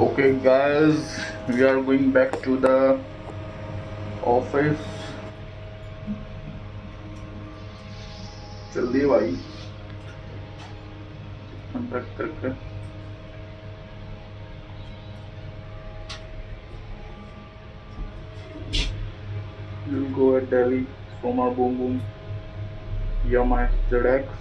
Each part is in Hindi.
Okay guys, we are going back to the office. जल्दी भाई कॉन्ट्रैक्ट करके we'll go at Delhi from our boom boom Yamaha ZX.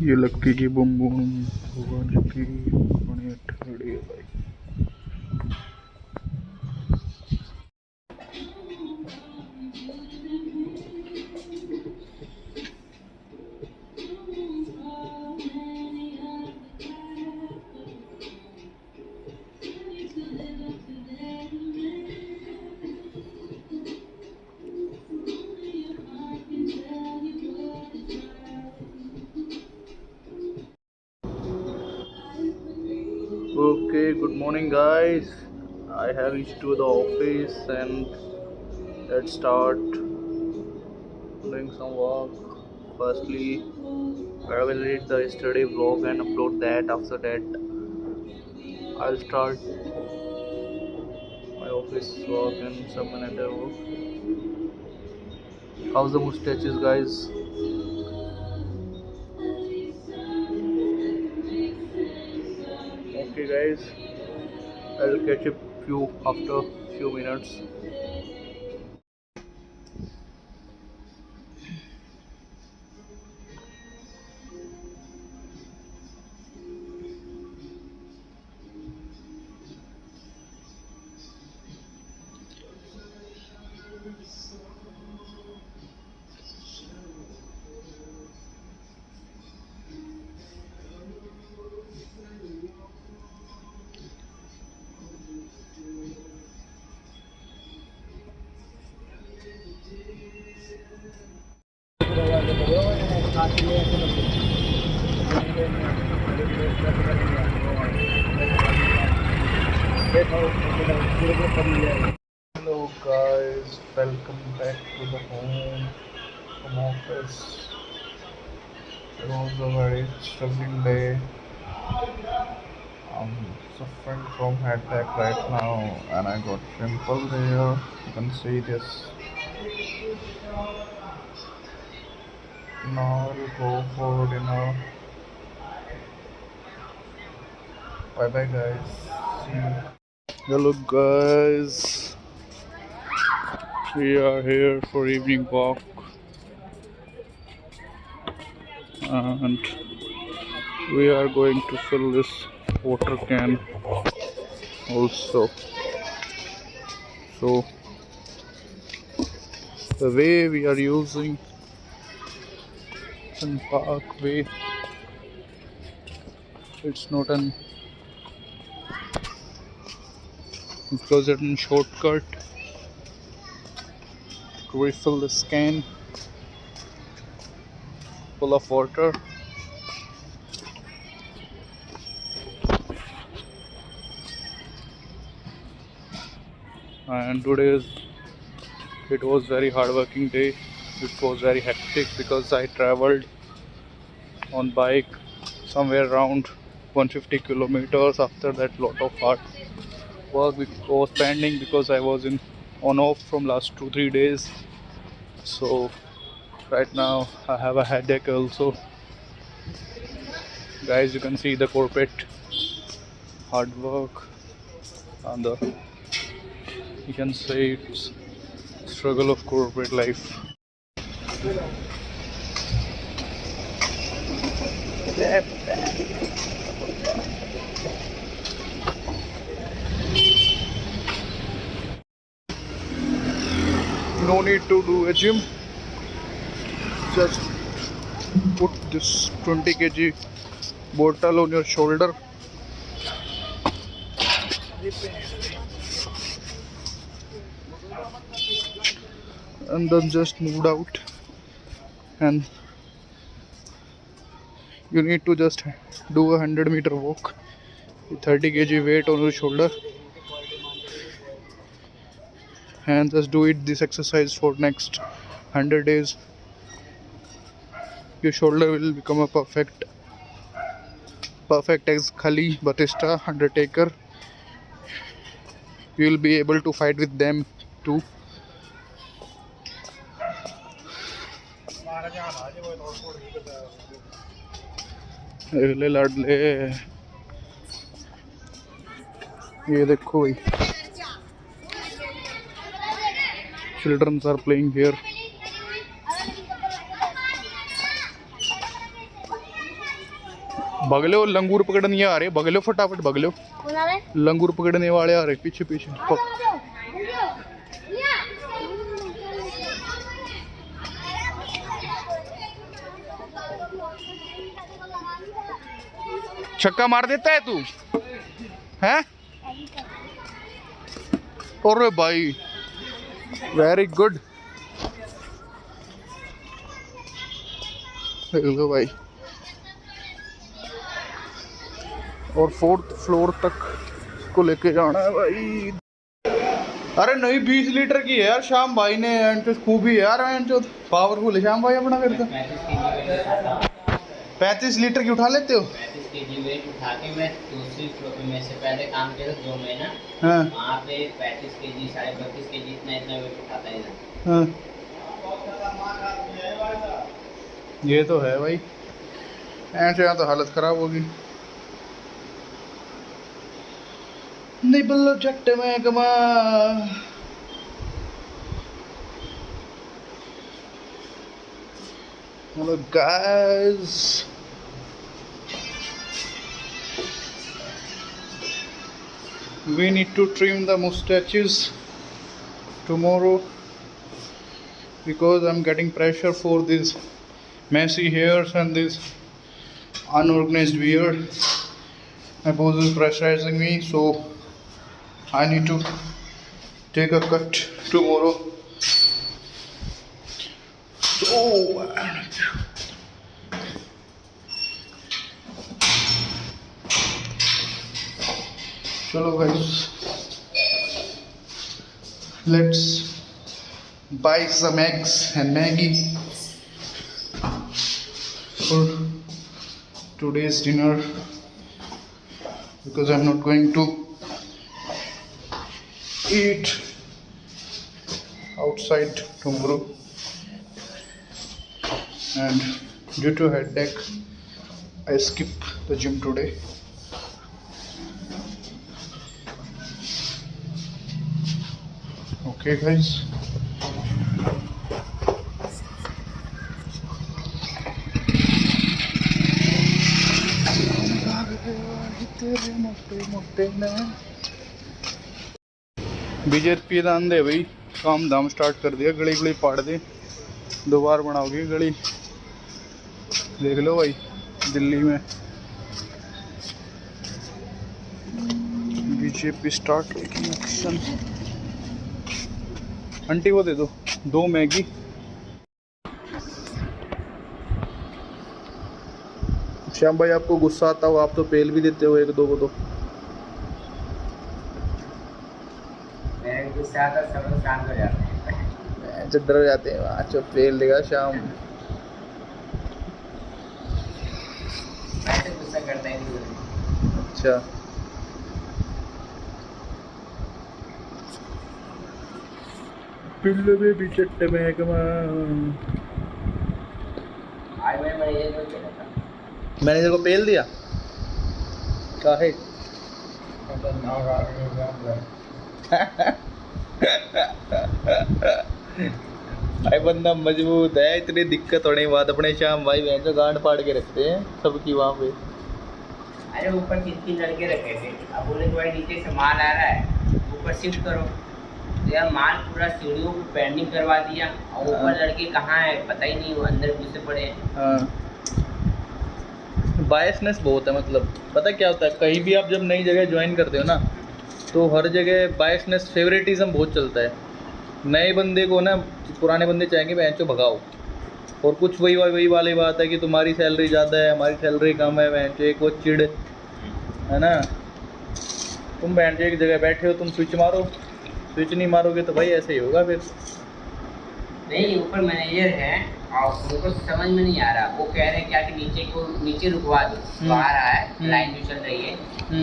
ये लक्की की बूम बूम भगवान की बढ़िया ठंडी है भाई। Okay, good morning guys. I have reached to the office and let's start doing some work. Firstly, I will read the yesterday vlog and upload that. After that, I'll start my office work and some another work. How's the mustaches, guys? Okay, guys. I'll catch up you after few minutes. Hello guys, welcome back to the home from office. It was a very struggling day. I'm suffering from headache right now and I got pimple there. You can see this. Now I'll go for dinner. Bye bye guys. See you. Hello guys. We are here for evening walk and we are going to fill this water can also. So the way we are using in parkway, it's not an because it's a shortcut to refill this can full of water. And it was very hard working day. It was very hectic because I traveled on bike somewhere around 150 kilometers. After that, lot of hard Work was pending because I was in on off from last 2-3 days. So right now I have a headache also. Guys, you can see the corporate hard work and the, you can say it's struggle of corporate life. No need to do a gym, just put this 20 kg bottle on your shoulder and then just moved out, and you need to just do a 100-meter walk with 30 kg weight on your shoulder, and just do it this exercise for next 100 days. Your shoulder will become a perfect as Khali, Batista, Undertaker. You will be able to fight with them too. अगले लाडले ये देखो भाई, children are playing here. भगलो, लंगूर पकड़ने आ रहे, भगलो फटाफट भगलो, लंगूर पकड़ने वाले आ रहे पीछे पीछे। छक्का मार देता है तू, हैं? अरे भाई वेरी गुड। लो भाई, और 4th फ्लोर तक को लेके जाना है भाई। अरे नहीं, 20 लीटर की है यार श्याम भाई ने, खूब ही यार पावरफुल है श्याम भाई अपना। फिर तो 35 लीटर की उठा लेते हो? 35 केजी वेट उठा के मैं दूसरी फ्लोर में से पहले काम किया था 2 महीना। हाँ। वहाँ पे 35 केजी 32.5 केजी इतना वेट उठाता है ना। हाँ। ये तो है भाई, ऐसे यहाँ तो हालत खराब होगी। निबल जट में गमा। Hello guys, we need to trim the mustaches tomorrow because I'm getting pressure for these messy hairs and this unorganized beard. My boss is pressurizing me, so I need to take a cut tomorrow. So chalo guys, let's buy some eggs and Maggie for today's dinner because I'm not going to eat outside tomorrow, and due to headache I skip the gym today. Okay guys, BJP दान दे भाई, काम धाम स्टार्ट कर दिया, गली गली पाड़ दे, दोबारा बनाओगी गली। देख लो भाई दिल्ली में BJP start taking action. Aunty वो दे दो 2 मैगी। श्याम भाई आपको गुस्सा आता हो, आप तो पेल भी देते हो 1-2 को। तो गुस्सा आता सब लोग शांत हो जाते हैं, डर जाते हैं। अच्छा पेल देगा श्याम, मैं तो गुस्सा करता ही नहीं। अच्छा पिल्ले में भी चट्टे में आज मैं मैनेजर को कह रहा था। मैनेजर को पेल दिया काहे भाई बंदा मजबूत है, इतनी दिक्कत होने के बाद अपने श्याम भाई बहन जो गांड फाड़ के रखते हैं सबकी वहाँ पे। अरे ऊपर 3 लड़के रखे थे, अब बोले तो भाई नीचे से माल आ रहा है ऊपर शिफ्ट करो, तो यार माल पूरा सीढ़ियों को पेंडिंग करवा दिया और ऊपर लड़के कहाँ है पता ही नहीं, वो अंदर घुसे पड़े हैं। हाँ बायसनेस बहुत है, मतलब पता क्या होता है, कहीं भी आप जब नई जगह ज्वाइन करते हो ना तो हर जगह बायसनेस फेवरेटिज्म बहुत चलता है। नए बंदे को ना पुराने बंदे चाहेंगे बेंचो भगाओ, और कुछ वही वाली बात है कि तुम्हारी सैलरी ज़्यादा है हमारी सैलरी कम है, बेंचो एक वो चिड़ है ना। तुम बेंचो एक जगह बैठे हो, तुम स्विच मारो, स्विच नहीं मारोगे तो भाई ऐसे ही होगा फिर। नहीं ऊपर मैनेजर है और उनको समझ में नहीं आ रहा, वो कह रहे हैं क्या कि नीचे रुकवा दो, तो आ रहा है लाइन जो चल रही है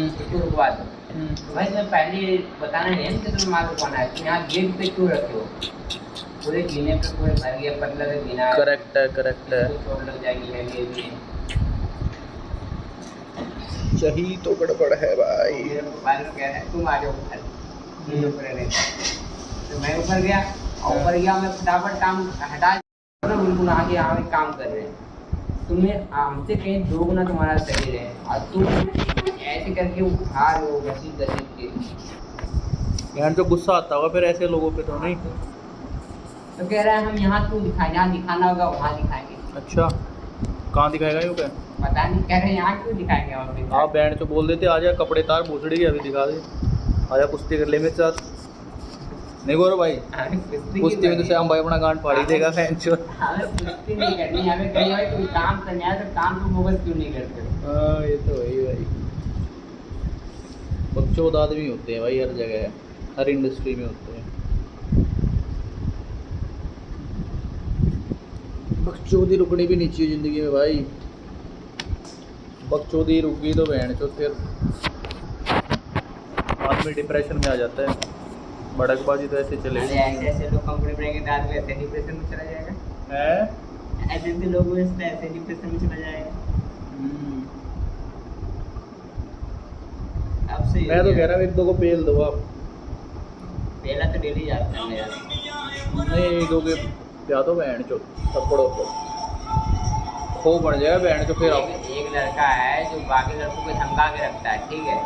उसको रुकवा दो। तो भाई मैं पहले बताना नहीं है कि तुम्हें माल रुकवाना है, तो यहाँ गेट पे क्यों रखे हो, पूरे गिने पे पूरे भर गया, पतला से गिना है, करेक्ट है चोट लग जाएगी है ये भी। सही तो गड़बड़ है भाई। मेरे मोबाइल में कह रहा है तुम आ जाओ ऊपर, तो मैं ऊपर गया और ऊपर गया मैं फटाफट काम हटा बिल्कुल आगे आगे काम कर रहे हैं, तुम्हें हमसे कहीं 2 गुना तुम्हारा शरीर है और तुम ऐसे करके उठा रहे हो घसीट के। यार जो गुस्सा आता होगा फिर ऐसे लोगों पे तो नहीं। तो कह रहा है हम यहाँ क्यों दिखाएं, जहाँ दिखाना होगा वहाँ दिखाएंगे। अच्छा कहाँ दिखाएगा यू क्या? पता नहीं, कह रहे हैं यहाँ क्यों दिखाएंगे और आप बैंड तो बोल देते आजा कपड़े तार भूसड़ी के अभी दिखा दे, आजा कुश्ती कर ले मेरे साथ। नहीं गौरव भाई कुश्ती में तो श्याम भाई अपना गांड फाड़ ही देगा फैन चो। हमें कुश्ती नहीं करनी, हमें कहीं भाई तुम काम करने आए तो काम तुम फोकस क्यों नहीं करते हो। हाँ ये तो वही भाई, बकचोद आदमी होते हैं भाई हर जगह, हर इंडस्ट्री में होते हैं। बकचोदी रुकनी भी नहीं चाहिए ज़िंदगी में भाई, बकचोदी रुक गई तो बहन चो फिर आदमी डिप्रेशन में आ जाता है। भड़कबाजी तो ऐसे चलेगी। ऐसे लोग कंपनी बनाएंगे तो आदमी ऐसे डिप्रेशन में चला जाएगा है, ऐसे लोग ऐसे डिप्रेशन में चला जाएगा। अब से मैं तो कह रहा हूँ 1-2 को पेल दो आप। पहला तो डेली जाता है मेरा, नहीं 1-2 के क्या तो बहन चो थप्पड़ों पर खो पड़ जाएगा बहन चो फिर आप। एक लड़का है जो बाकी लड़कों को धमका के रखता है, ठीक है,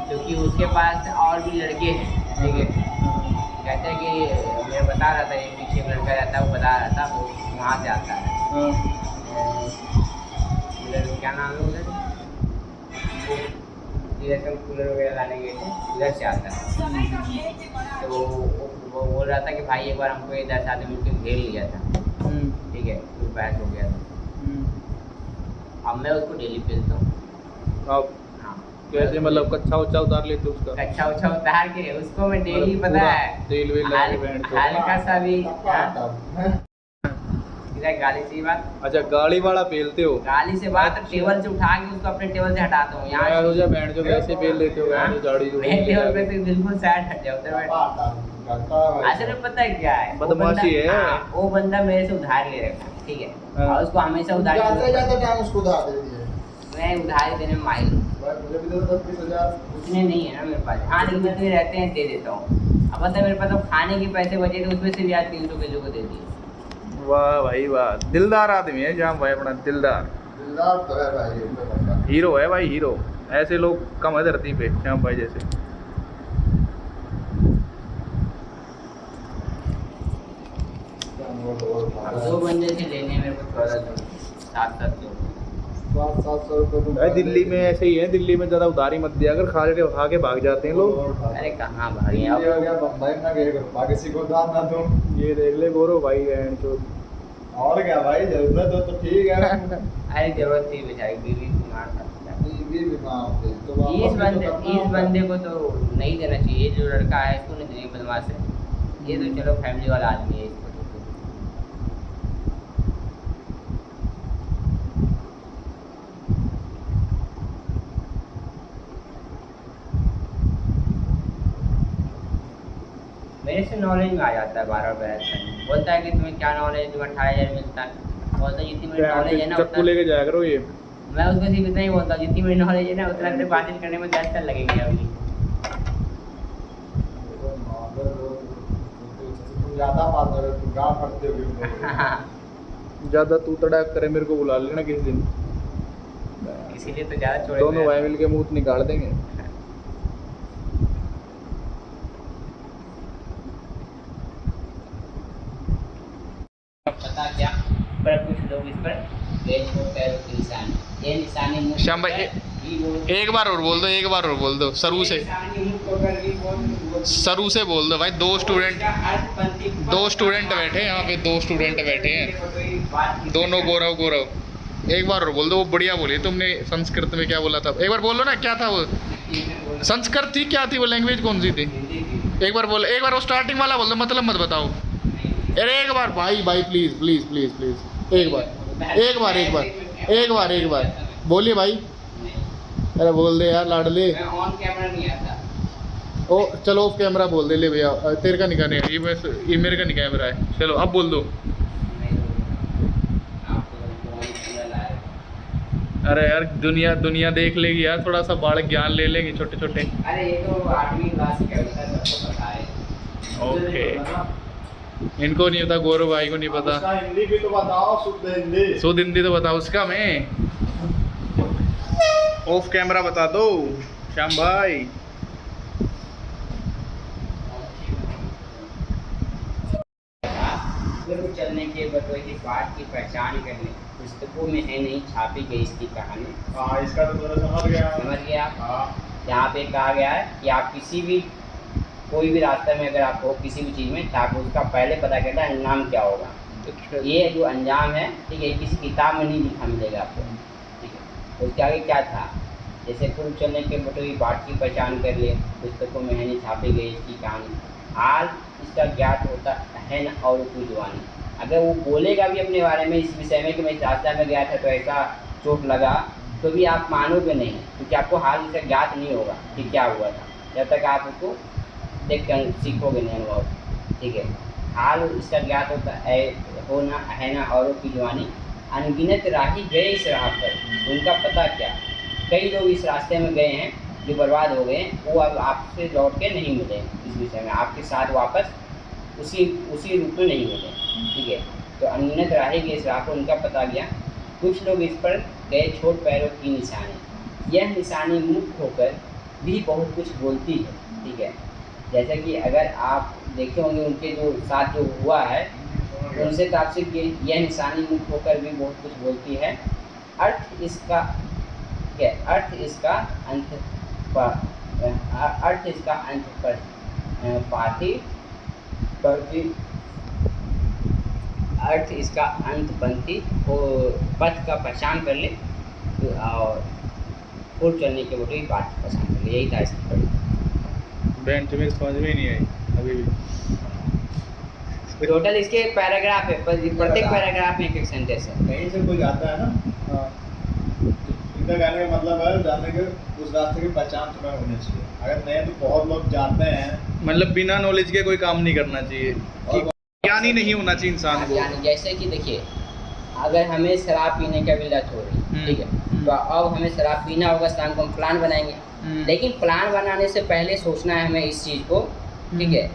क्योंकि उसके पास और भी लड़के हैं, ठीक है। कहते हैं कि मैं बता रहा था, एक पीछे एक लड़का रहता है वो बता रहा था, वो वहाँ से आता है, क्या नाम है उधर, इधर से कूलर वगैरह लाने गए थे, इधर से आता है। तो वो बोल रहा था कि भाई एक बार हमको 10 आदमी मिलकर घेर लिया था, ठीक है, फिर बहस हो गया था। अब मैं उसको डेली पेलता हूँ। आप कैसे मतलब कच्चा उच्चा उतार लेते उसका? कच्चा उच्चा उतार के उसको मैं डेली पता है तेल वेल लगा के बैंड हल्का सा भी इधर गाली से बात। अच्छा गाड़ी वाला पेलते हो? गाली से बात टेबल से उठा के उसको अपने टेबल से हटाता हूँ। यहाँ हो जा बैंड जो वैसे पेल लेते हो बैंड जो गाड़ी जो टेबल पे से बिल्कुल साइड हट जाओ उधर बैठ। असल में पता है क्या है, बदमाशी है। वो बंदा मेरे से उधार ले रखा, ठीक है, और उसको हमेशा उधार उसको उधार दे दिए। मैं उधारी देने में माहिर हूँ, उतने नहीं है ना मेरे पास। हाँ लेकिन जितने रहते हैं दे देता हूँ। अब पता है मेरे पास अब खाने के पैसे बचे थे, उसमें से भी आज 300 किलो को दे दिए। वाह भाई वाह, दिलदार आदमी है श्याम भाई अपना, दिलदार तो है भाई, हीरो है भाई हीरो। ऐसे लोग कम है धरती पे श्याम भाई जैसे। दो बंदे से लेने मेरे को 1400 700 भाई दिल्ली में ऐसे ही है, दिल्ली में ज़्यादा उधारी मत दिया अगर खा के भाग जाते हैं लोग। अरे कहाँ भागे आप, किसी को उधार ना दो, ये देख ले गोरो भाई बहन चो। और क्या भाई जरूरत हो तो ठीक है। अरे जरूरत थी बेचारी, बीवी बीमार था, तो इस बंदे को तो नहीं देना चाहिए, जो लड़का है इसको नहीं देनी, बदमाश है ये तो, चलो फैमिली वाला आदमी है इसको। मेरे से नॉलेज में आ जाता है बार बार बहस करने। बोलता है कि तुम्हें क्या नॉलेज, तुम्हें 18,000 मिलता है। बोलता है जितनी मेरी नॉलेज है ना चक्कू लेके जाया करो ये। मैं उसको सिर्फ इतना ही बोलता हूँ, जितनी मेरी नॉलेज है ना उतना मेरे बातचीत करने में 10 साल लगेंगे अभी। ज्यादा बात हो रही, गाँव पड़ते हो ज्यादा तू तड़ाक करे मेरे को बुला लेना किसी दिन, इसीलिए तो ज़्यादा छोड़े दोनों भाई मिल के मुंह निकाल देंगे। पता क्या पर कुछ लोग इस पर पेड़ को पैरों के निशान, ये निशानी मुंह श्याम भाई एक बार और बोल दो, एक बार और बोल दो सरू से, सरू से बोल दो भाई। दो स्टूडेंट बैठे हैं यहाँ पे, 2 स्टूडेंट बैठे हैं, दोनों गौरव। एक बार और बोल दो, वो बढ़िया बोली तुमने। संस्कृत में क्या बोला था, एक बार बोलो ना, क्या था वो? संस्कृत थी, क्या थी वो? लैंग्वेज कौन सी थी? एक बार बोलो, एक बार वो स्टार्टिंग वाला बोल दो, मतलब मत बताओ। अरे एक बार भाई प्लीज एक बार बोलिए भाई। अरे बोल दे यार लाडले। ऑन कैमरा नहीं आता। ओ चलो ऑफ कैमरा बोल दे ले भैया, तेरे का निकाल है ये मेरे का नहीं कैमरा है। चलो अब बोल दो। अरे यार दुनिया देख लेगी यार, थोड़ा सा बाल ज्ञान ले लेंगे छोटे छोटे। अरे ये तो 8वीं क्लास का है, सबको पता है। ओके, इनको नहीं पता, गौरव भाई को नहीं पता। हिंदी भी तो बताओ, शुद्ध हिंदी तो बताओ उसका। मैं ऑफ कैमरा बता दो श्याम भाई। चलने के बटोए की बात की पहचान करने पुस्तकों में है नहीं छापी गई इसकी कहानी। हाँ, इसका तो थोड़ा समझ गया। हाँ। यहाँ पे कहा गया है कि आप किसी भी कोई भी रास्ते में अगर आप हो किसी भी चीज़ में, तो आप उसका पहले पता करना अंजाम क्या होगा। ये जो अंजाम है, ठीक है, किसी किताब में नहीं लिखा मिलेगा आपको, ठीक है। उसके आगे क्या था, जैसे पूर्व चलने के बटोई बाट की पहचान कर ले, पुस्तकों में है नहीं छापी गई इसकी कहानी, हाल इसका ज्ञात होता है न और कोई जवानी। अगर वो बोलेगा भी अपने बारे में इस विषय में कि मैं इस रास्ते में गया था तो ऐसा चोट लगा, तो भी आप मानोगे नहीं, क्योंकि आपको हाल इसका ज्ञात नहीं होगा कि क्या हुआ था, जब तक आप उसको देख कर सीखोगे नहीं अनुभव, ठीक है। हाल इसका ज्ञात होता है होना है ना औरों की जवानी, अनगिनत राही गए इस राह पर, उनका पता क्या। कई लोग इस रास्ते में गए हैं जो बर्बाद हो गए, वो अब आपसे लौट के नहीं मिले, इस विषय में आपके साथ वापस उसी रूप में नहीं मिले, ठीक है। तो अनगिनत राही गए इस राह पर, उनका पता गया। कुछ लोग इस पर गए छोट पैरों की निशानी, यह निशानी मुक्त होकर भी बहुत कुछ बोलती है, ठीक है। जैसे कि अगर आप देखे होंगे उनके जो साथ जो हुआ है, उनसे तो आपसे यह निशानी मुक्त होकर भी बहुत कुछ बोलती है। अर्थ इसका क्या, अर्थ इसका अंत पर अर्थ इसका अंतपंथी हो, पथ का पहचान कर ले और पूर्व चलने के बटोई बात की पहचान कर ले, यही था इसकी पढ़ी। बेंच में समझ में नहीं आई अभी भी। टोटल इसके पैराग्राफ है, प्रत्येक पैराग्राफ में एक एक सेंटेंस है। कहीं से कोई जाता है ना, इनका कहने का मतलब है जाने के उस रास्ते की पहचान तुम्हें होनी चाहिए। अगर नहीं तो बहुत लोग जाते हैं, मतलब बिना नॉलेज के कोई काम नहीं करना चाहिए, ज्ञान ही नहीं होना चाहिए इंसान को। जैसे कि देखिए, अगर हमें शराब पीने का भी लत हो रही, ठीक है, तो अब हमें शराब पीना होगा, शाम को हम प्लान बनाएंगे, लेकिन प्लान बनाने से पहले सोचना है हमें इस चीज़ को, ठीक है,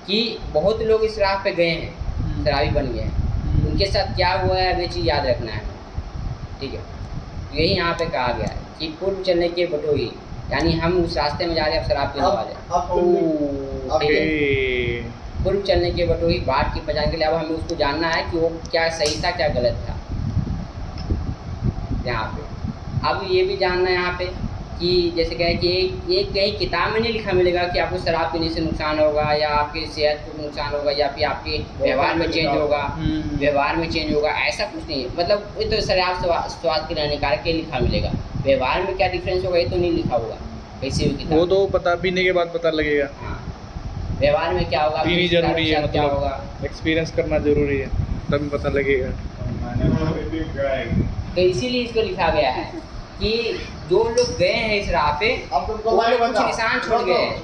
कि बहुत लोग इस राह पे गए हैं, शराबी बन गए हैं, उनके साथ क्या हुआ है, ये चीज़ याद रखना है, ठीक है। यही यहाँ पे कहा गया है कि पूर्व चलने के बटोही, यानी हम उस रास्ते में जा रहे हैं, अब शराब पीने वाले, पूर्व चलने के बटोही बाट की पहचान के लिए अब हमें उसको जानना है कि वो क्या सही था क्या गलत था यहाँ पे। अब ये भी जानना है यहाँ पे कि जैसे क्या है कि ये कहीं किताब में नहीं लिखा मिलेगा कि आपको शराब पीने से नुकसान होगा या आपकी सेहत को नुकसान होगा या फिर आपके व्यवहार में चेंज होगा, ऐसा कुछ नहीं है। मतलब ये तो शराब स्वास्थ्य के लिए हानिकारक के लिखा मिलेगा, व्यवहार में क्या डिफरेंस होगा ये तो नहीं लिखा होगा किसी भी किताब। वो तो पता पीने के बाद पता लगेगा। हाँ, व्यवहार में क्या होगा, पीनी जरूरी है, क्या मतलब होगा, एक्सपीरियंस करना जरूरी है, तभी पता लगेगा। तो इसीलिए इसको लिखा गया है कि जो लोग गए हैं इस राह पे, वो लोग कुछ निशान छोड़ गए हैं।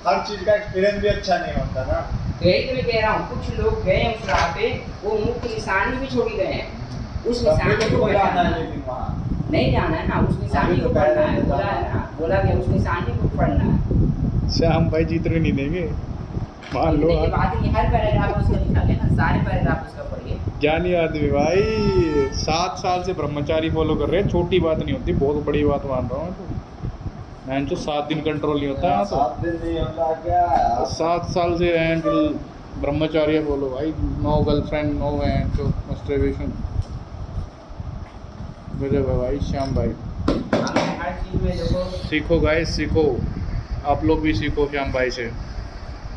हर चीज का एक्सपीरियंस भी अच्छा नहीं होता ना। तो यही तो मैं कह रहा हूँ, कुछ लोग गए हैं उस राह पे, वो मुंह की निशानी भी छोड़ गए हैं। उस निशानी को जाना है, पहचानना लेकिन वहाँ नहीं जाना है ना, उस निशानी को पढ़ना है। बोला है ना, बोला कि उस निशानी को पढ़ना है। श्याम भाई जीतने नहीं देंगे, मान लो। देखिए बात है, हर पैराग्राफ उसका लिखा गया ना, सारे पैराग्राफ उसका पढ़िए। ज्ञानी आदमी भाई 7 साल से ब्रह्मचारी फॉलो कर रहे हैं, छोटी बात नहीं होती, बहुत बड़ी बात मान रहा हूँ। तो मैं तो 7 दिन कंट्रोल नहीं होता है। तो 7 दिन नहीं होता क्या? 7 साल से ब्रह्मचार्य बोलो भाई, नो गर्लफ्रेंड, नो मस्टरबेशन। गजब है भाई श्याम भाई। हमें हर चीज में देखो, सीखो गाइस, सीखो, आप लोग भी सीखो श्याम भाई से।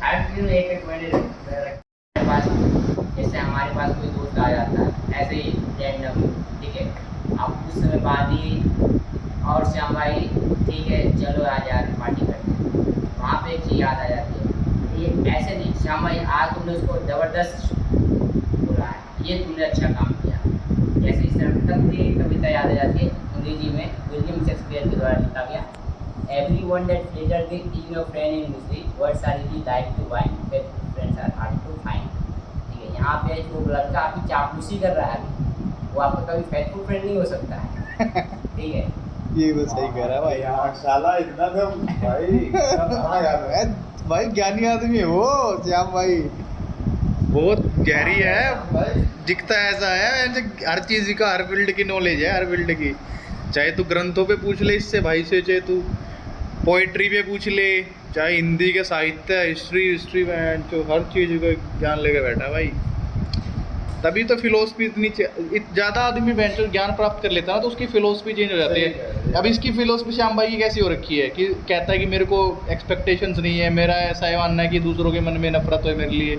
हर चीज में एक महीने पास, जैसे हमारे पास कोई दोस्त आ जाता है ऐसे ही रैंडम, ठीक है, अब कुछ समय बाद ही और श्याम भाई ठीक है चलो आज यार पार्टी करते हैं, वहाँ पे एक चीज़ याद आ जाती है। ये ऐसे नहीं, श्याम भाई आज तुमने उसको ज़बरदस्त बोला है, ये तुमने अच्छा काम किया। जैसे इस तरह की कविता याद आ जाती है, अंग्रेजी में विलियम शेक्सपियर के द्वारा लिखा गया, everyone that pleasure the in your friend in misery, words are really like to wine, faithful friends are hard to find। ठीक है, यहाँ पे जो लड़का आपकी चापलूसी कर रहा है वो आपका कभी फेथफुल फ्रेंड नहीं हो सकता है। ठीक है, ये तो सही कह रहा है भाई। यार साला इतना तो भाई कहाँ याद है? भाई ज्ञानी आदमी है वो श्याम भाई, बहुत गहरी है, भाई दिखता ऐसा है, हर चीज का, हर फील्ड की नॉलेज है, हर फील्ड की। चाहे तू ग्रंथों पे पूछ ले इससे भाई से, चाहे तू पोइट्री पे पूछ ले, चाहे हिंदी के साहित्य, हिस्ट्री में, जो हर चीज़ का ज्ञान लेके बैठा है भाई। तभी तो फिलोसफी इतनी ज़्यादा आदमी ज्ञान प्राप्त कर लेता है ना, तो उसकी फिलोसफी चेंज हो जाती है। अब इसकी फिलोसफी श्याम भाई की कैसी हो रखी है कि कहता है कि मेरे को एक्सपेक्टेशंस नहीं है, मेरा ऐसा है मानना है कि दूसरों के मन में नफरत हो मेरे लिए।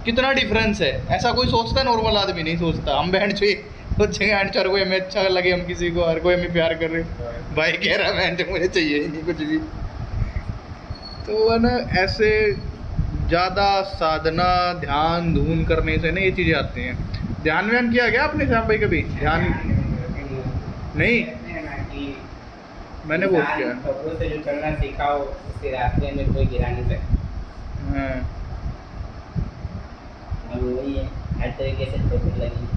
कितना डिफरेंस है, ऐसा कोई सोचता है? नॉर्मल आदमी नहीं सोचता। हम बहन चाहिए सोचेंगे हर कोई हमें अच्छा लगे, हम किसी को, हर कोई हमें प्यार कर रहे, भाई कह रहा है मैं मुझे चाहिए ही नहीं कुछ भी। तो है ना, ऐसे ज़्यादा साधना, ध्यान धून करने से ना ये चीज़ें आती हैं। ध्यान व्यान किया गया आपने श्याम भाई कभी? ध्यान नहीं, मैंने बहुत किया। खबरों से जो चलना सीखा हो उसके रास्ते में कोई गिरा नहीं सकता। हाँ, अब वही है, हर तरीके से ठोकर लगी।